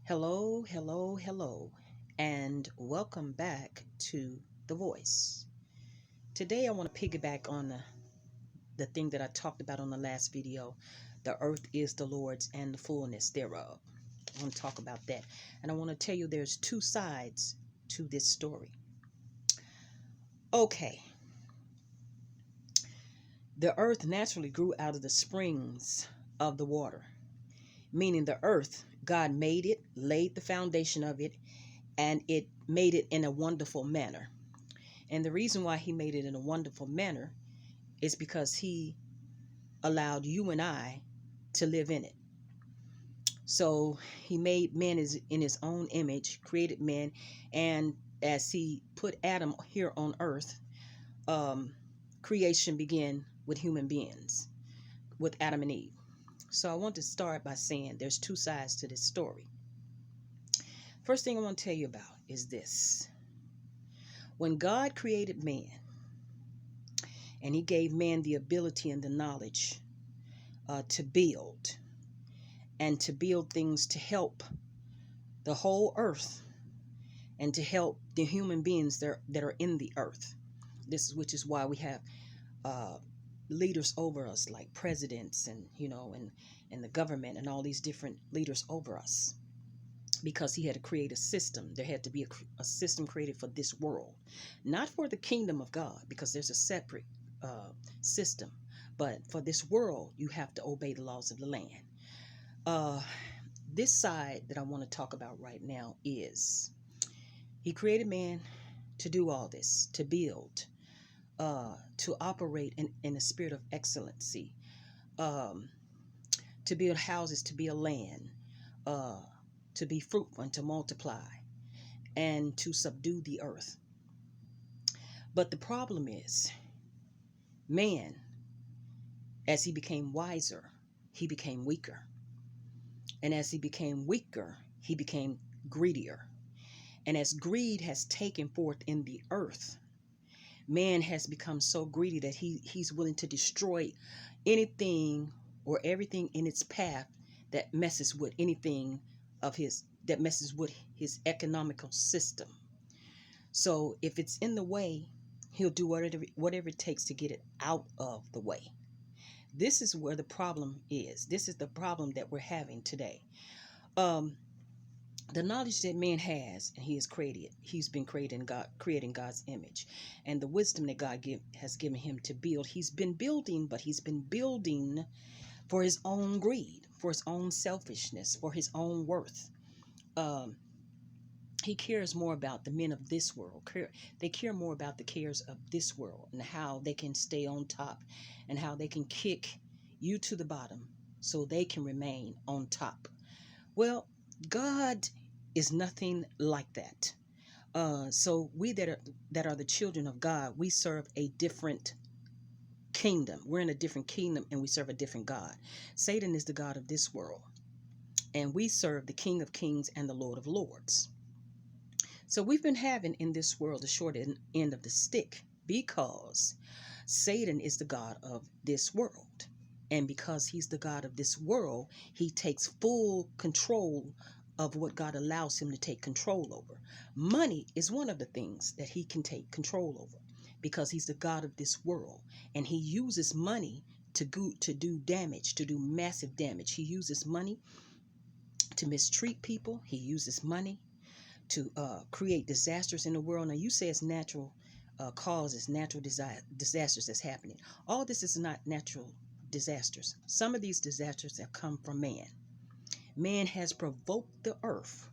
Hello, hello, hello, and welcome back to The Voice. Today, I want to piggyback on the thing that I talked about on the last video. The earth is the Lord's and the fullness thereof. I want to talk about that. And I want to tell you there's two sides to this story. Okay, the earth naturally grew out of the springs of the water, meaning the earth, God made it, laid the foundation of it, and it made it in a wonderful manner. And the reason why he made it in a wonderful manner is because he allowed you and I to live in it. So he made man in his own image, created man, and as he put Adam here on earth, um, creation began with human beings, with Adam and Eve. So I want to start by saying there's two sides to this story. First thing I want to tell you about is this. When God created man, and he gave man the ability and the knowledge to build and to build things to help the whole earth and to help the human beings that are in the earth. Which is why we have uh, leaders over us, like presidents and and the government and all these different leaders over us, because he had to create a system. There had to be a system created for this world, not for the kingdom of God, because there's a separate system, but for this world you have to obey the laws of the land. uh, this side that I want to talk about right now is he created man to do all this, to build, to operate in a spirit of excellency, um, to build houses, to build land, uh, to be fruitful and to multiply and to subdue the earth. But the problem is, man, as he became wiser, he became weaker. And as he became weaker, he became greedier. And as greed has taken forth in the earth, man has become so greedy that he's willing to destroy anything or everything in its path that messes with anything of his that messes with his economical system. So if it's in the way, he'll do whatever it takes to get it out of the way. This is where the problem is. This is the problem that we're having today. Um, the knowledge that man has, and he's been created in God, creating God's image, and the wisdom that has given him to build. He's been building, but he's been building for his own greed, for his own selfishness, for his own worth. Um, he cares more about the men of this world. They care more about the cares of this world and how they can stay on top and how they can kick you to the bottom so they can remain on top. Well, God is nothing like that. So we that are the children of God, we serve a different kingdom. We're in a different kingdom and we serve a different God. Satan is the God of this world, and we serve the King of Kings and the Lord of Lords. So we've been having in this world the short end of the stick, because Satan is the God of this world. And because he's the God of this world, he takes full control of what God allows him to take control over. Money is one of the things that he can take control over, because he's the God of this world. And he uses money to do damage, to do massive damage. He uses money to mistreat people. He uses money to create disasters in the world. Now, you say it's natural causes, natural disasters that's happening. All this is not natural disasters. Some of these disasters have come from man. Man has provoked the earth,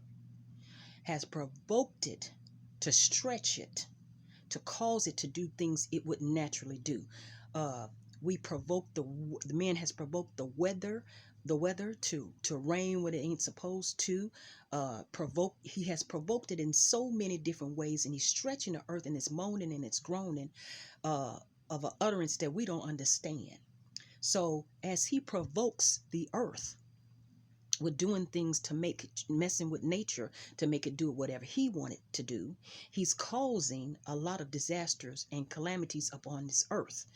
has provoked it to stretch it, to cause it to do things it would naturally do. Uh, we provoke the man has provoked the weather to rain when it ain't supposed to. He has provoked it in so many different ways, and he's stretching the earth, and it's moaning and it's groaning uh, of an utterance that we don't understand. So as he provokes the earth with doing things to make it, messing with nature to make it do whatever he wanted to do, he's causing a lot of disasters and calamities upon this earth.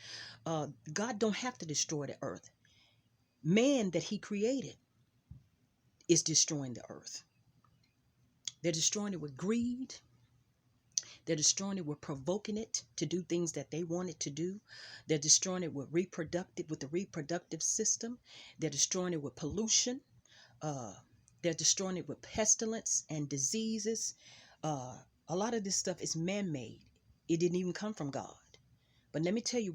God don't have to destroy the earth. Man that he created is destroying the earth. They're destroying it with greed. They're destroying it with provoking it to do things that they want it to do. They're destroying it with the reproductive system. They're destroying it with pollution. Uh, they're destroying it with pestilence and diseases. A lot of this stuff is man-made. It didn't even come from God. But let me tell you,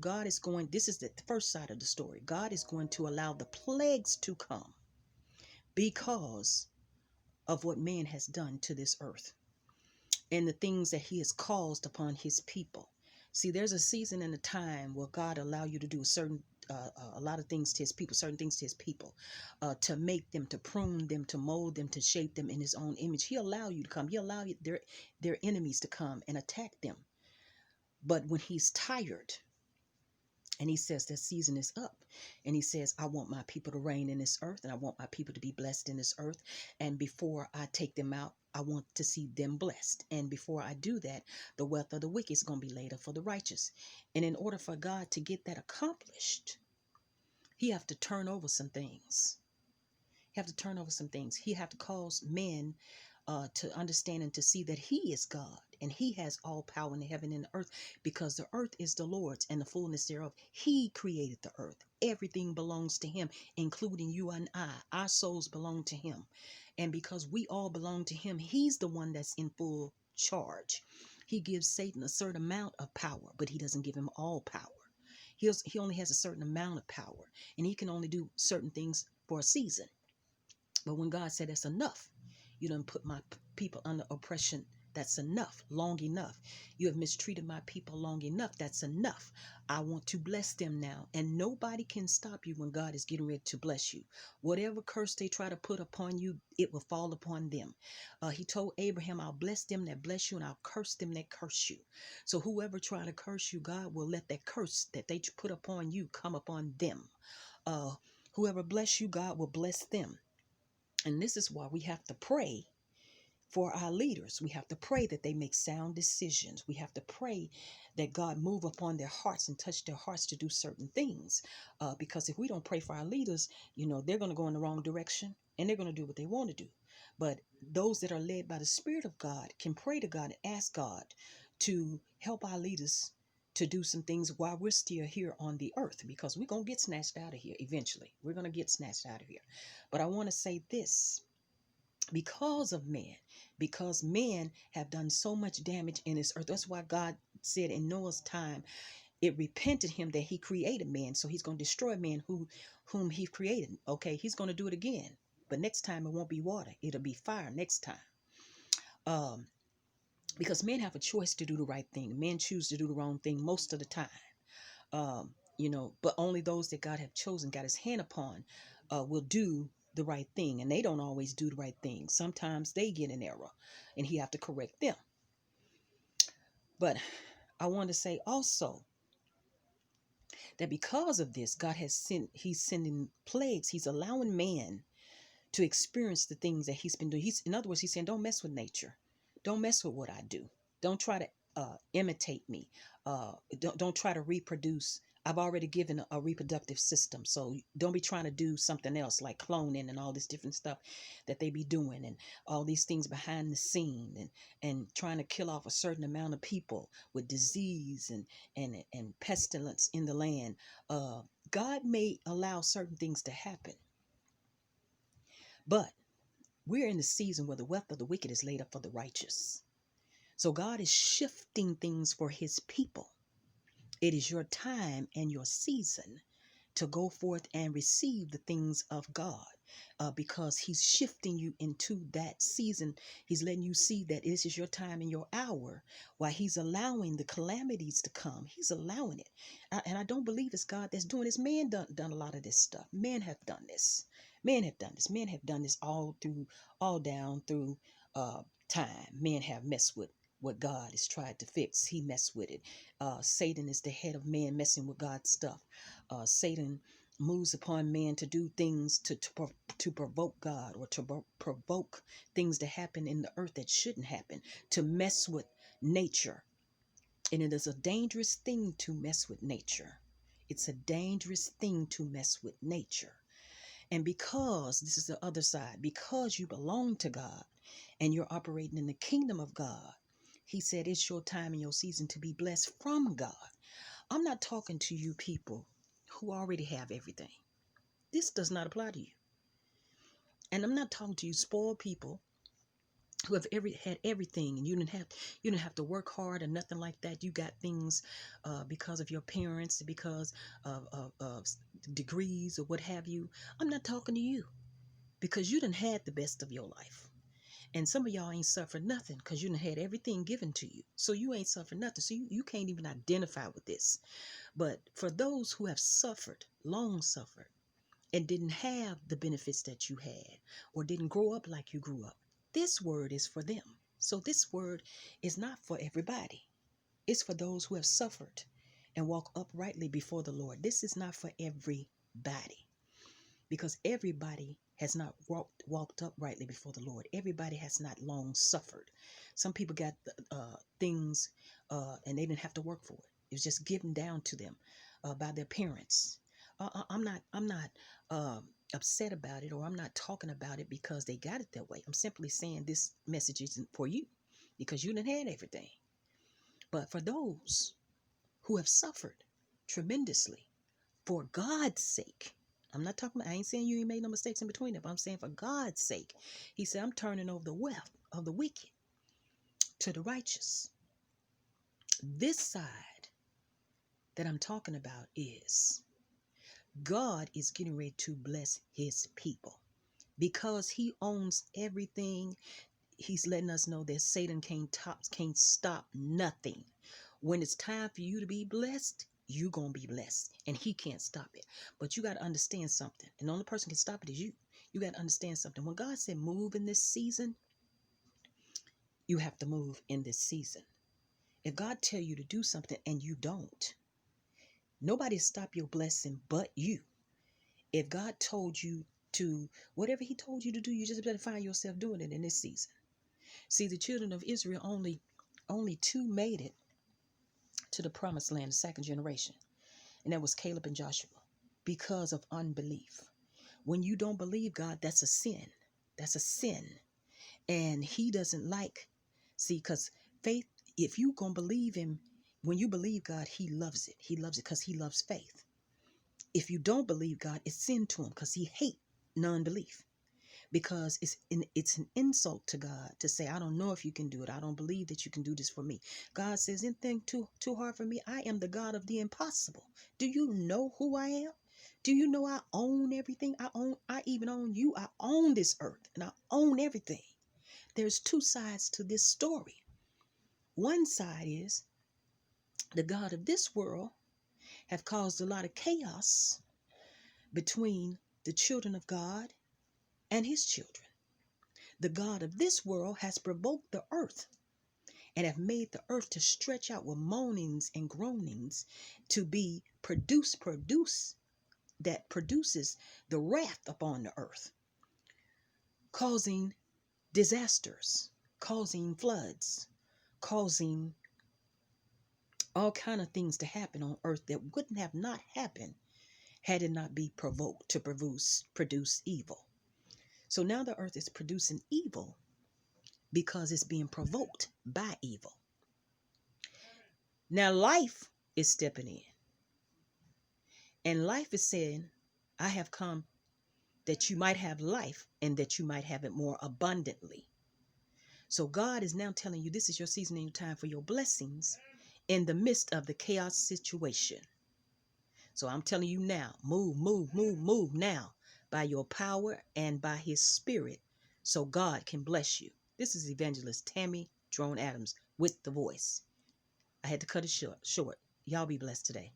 this is the first side of the story. God is going to allow the plagues to come because of what man has done to this earth and the things that he has caused upon his people. See, there's a season and a time where God allow you to do a lot of things to his people, certain things to his people, to make them, to prune them, to mold them, to shape them in his own image. He allow you to come. He allow their enemies to come and attack them. But when he's tired, and he says that season is up. And he says, I want my people to reign in this earth, and I want my people to be blessed in this earth. And before I take them out, I want to see them blessed. And before I do that, the wealth of the wicked is going to be laid up for the righteous. And in order for God to get that accomplished, he have to turn over some things. He have to cause men to understand and to see that he is God and he has all power in the heaven and the earth, because the earth is the Lord's and the fullness thereof. He created the earth. Everything belongs to him, including you and I. Our souls belong to him. And because we all belong to him, he's the one that's in full charge. He gives Satan a certain amount of power, but he doesn't give him all power. He only has a certain amount of power, and he can only do certain things for a season. But when God said that's enough, you done put my people under oppression, that's enough, long enough. You have mistreated my people long enough, that's enough. I want to bless them now. And nobody can stop you when God is getting ready to bless you. Whatever curse they try to put upon you, it will fall upon them. He told Abraham, I'll bless them that bless you, and I'll curse them that curse you. So whoever try to curse you, God will let that curse that they put upon you come upon them. Whoever bless you, God will bless them. And this is why we have to pray for our leaders. We have to pray that they make sound decisions. We have to pray that God move upon their hearts and touch their hearts to do certain things. Because if we don't pray for our leaders, they're going to go in the wrong direction and they're going to do what they want to do. But those that are led by the Spirit of God can pray to God and ask God to help our leaders to do some things while we're still here on the earth, because we're going to get snatched out of here eventually. We're going to get snatched out of here. But I want to say this, because men have done so much damage in this earth. That's why God said in Noah's time, it repented him that he created man. So he's going to destroy man whom he created. Okay, he's going to do it again. But next time it won't be water. It'll be fire next time. Because men have a choice to do the right thing. Men choose to do the wrong thing most of the time. But only those that God have chosen, got his hand upon, will do the right thing. And they don't always do the right thing. Sometimes they get in error and he have to correct them. But I want to say also that because of this, he's sending plagues. He's allowing man to experience the things that he's been doing. In other words, he's saying, don't mess with nature. Don't mess with what I do. Don't try to imitate me. Don't try to reproduce. I've already given a reproductive system. So don't be trying to do something else like cloning and all this different stuff that they be doing, and all these things behind the scene, and trying to kill off a certain amount of people with disease and pestilence in the land. God may allow certain things to happen. But we're in the season where the wealth of the wicked is laid up for the righteous. So God is shifting things for his people. It is your time and your season to go forth and receive the things of God, because he's shifting you into that season. He's letting you see that this is your time and your hour, while he's allowing the calamities to come. He's allowing it. And I don't believe it's God that's doing this. Man done a lot of this stuff. Men have done this. Men have done this. Men have done this all down through time. Men have messed with what God has tried to fix. He messed with it. Satan is the head of man messing with God's stuff. Satan moves upon man to do things to provoke God, or to provoke things to happen in the earth that shouldn't happen, to mess with nature. And it is a dangerous thing to mess with nature. It's a dangerous thing to mess with nature. And because this is the other side, because you belong to God and you're operating in the kingdom of God, he said it's your time and your season to be blessed from God. I'm not talking to you people who already have everything. This does not apply to you. And I'm not talking to you spoiled people who have had everything, and you didn't have to work hard or nothing like that. You got things because of your parents, because of degrees or what have you. I'm not talking to you, because you done had the best of your life. And some of y'all ain't suffered nothing because you done had everything given to you. So you ain't suffered nothing. So you can't even identify with this. But for those who have suffered, long suffered, and didn't have the benefits that you had, or didn't grow up like you grew up, this word is for them. So this word is not for everybody. It's for those who have suffered and walk uprightly before the Lord. This is not for everybody, because everybody has not walked uprightly before the Lord. Everybody has not long suffered. Some people got things and they didn't have to work for it. It was just given down to them by their parents. I'm not upset about it, or I'm not talking about it because they got it that way. I'm simply saying this message isn't for you because you didn't have everything. But for those who have suffered tremendously for God's sake, I'm not talking about, I ain't saying you ain't made no mistakes in between it, but I'm saying for God's sake, he said, I'm turning over the wealth of the wicked to the righteous. This side that I'm talking about is God is getting ready to bless his people because he owns everything. He's letting us know that Satan can't stop nothing. When it's time for you to be blessed, you're going to be blessed, and he can't stop it. But you got to understand something, and the only person can stop it is you. You got to understand something. When God said move in this season, you have to move in this season. If God tell you to do something and you don't, nobody stop your blessing but you. If God told you to, whatever he told you to do, you just better find yourself doing it in this season. See, the children of Israel, only two made it to the promised land, the second generation. And that was Caleb and Joshua, because of unbelief. When you don't believe God, that's a sin. That's a sin. And he doesn't like, see, because faith, if you going to believe him, when you believe God, he loves it. He loves it because he loves faith. If you don't believe God, it's sin to him because he hates non-belief. Because it's an insult to God to say, I don't know if you can do it. I don't believe that you can do this for me. God says, anything too hard for me? I am the God of the impossible. Do you know who I am? Do you know I own everything? I even own you. I own this earth and I own everything. There's two sides to this story. One side is the God of this world have caused a lot of chaos between the children of God and his children. The God of this world has provoked the earth and have made the earth to stretch out with moanings and groanings to be that produces the wrath upon the earth, causing disasters, causing floods, causing all kind of things to happen on earth that wouldn't have not happened had it not be provoked to produce evil. So now the earth is producing evil because it's being provoked by evil. Now life is stepping in. And life is saying, I have come that you might have life and that you might have it more abundantly. So God is now telling you this is your season and your time for your blessings in the midst of the chaos situation. So I'm telling you now, move now by your power and by his spirit so God can bless you. This is Evangelist Tammy Drone Adams with The Voice. I had to cut it short. Y'all be blessed today.